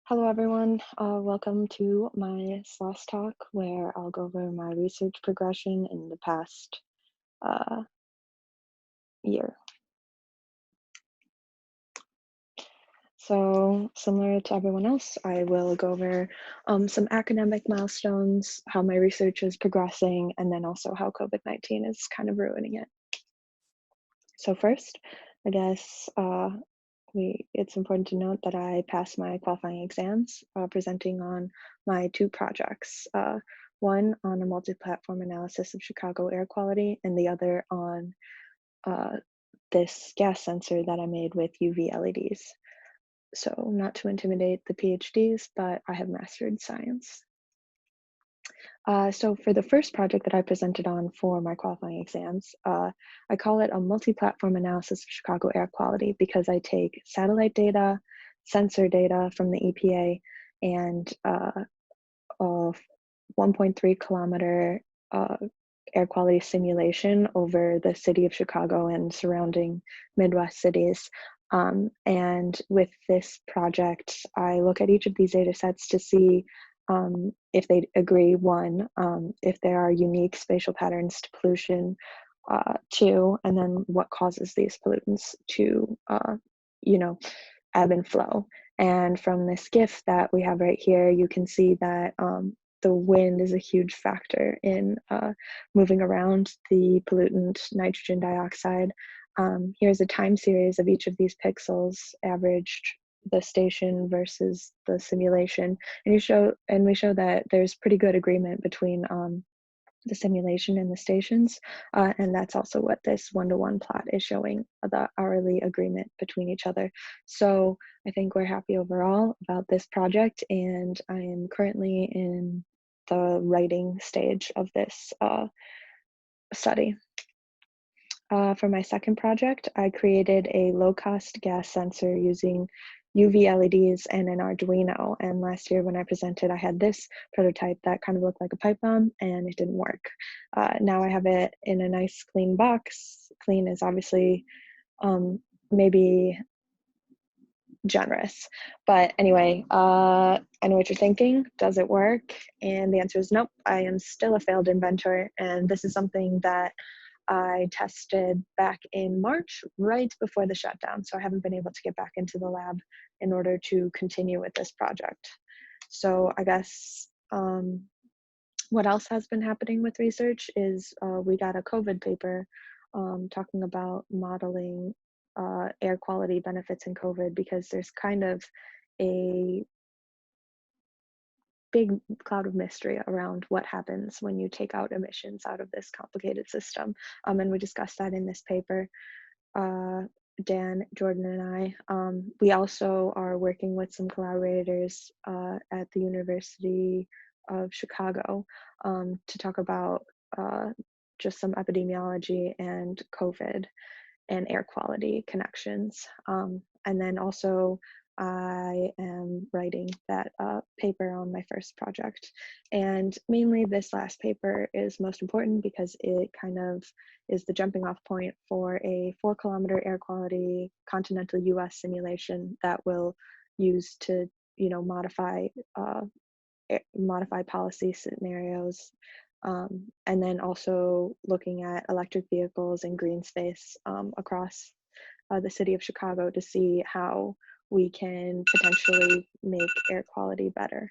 Hello, everyone. Welcome to my Sloss Talk, where I'll go over my research progression in the past uh, year. So, similar to everyone else, I will go over some academic milestones, how my research is progressing, and then also how COVID-19 is kind of ruining it. So first, I guess it's important to note that I passed my qualifying exams, presenting on my two projects, one on a multi-platform analysis of Chicago air quality, and the other on uh, this gas sensor that I made with UV LEDs. So not to intimidate the PhDs, but I have mastered science. So for the first project that I presented on for my qualifying exams, I call it a multi-platform analysis of Chicago air quality because I take satellite data, sensor data from the EPA, and a 1.3 kilometer air quality simulation over the city of Chicago and surrounding Midwest cities. And with this project, I look at each of these data sets to see if they agree, one, if there are unique spatial patterns to pollution, two, and then what causes these pollutants to, ebb and flow. And from this GIF that we have right here, you can see that the wind is a huge factor in moving around the pollutant nitrogen dioxide. Here's a time series of each of these pixels averaged the station versus the simulation, and we show that there's pretty good agreement between the simulation and the stations, and that's also what this one-to-one plot is showing, the hourly agreement between each other. So I think we're happy overall about this project, and I am currently in the writing stage of this study. For my second project, I created a low-cost gas sensor using UV LEDs and an Arduino. And last year when I presented, I had this prototype that kind of looked like a pipe bomb and it didn't work. Now I have it in a nice clean box. Clean is obviously maybe generous. But anyway, I know what you're thinking. Does it work? And the answer is nope. I am still a failed inventor. And this is something that I tested back in March, right before the shutdown. So I haven't been able to get back into the lab in order to continue with this project. So I guess what else has been happening with research is we got a COVID paper talking about modeling air quality benefits in COVID, because there's kind of a big cloud of mystery around what happens when you take out emissions out of this complicated system. And we discussed that in this paper, Dan, Jordan, and I. We also are working with some collaborators at the University of Chicago to talk about just some epidemiology and COVID and air quality connections. And then also I am writing that paper on my first project. And mainly this last paper is most important because it kind of is the jumping off point for a 4-kilometer air quality continental US simulation that will use to, modify policy scenarios, and then also looking at electric vehicles and green space across the city of Chicago to see how we can potentially make air quality better.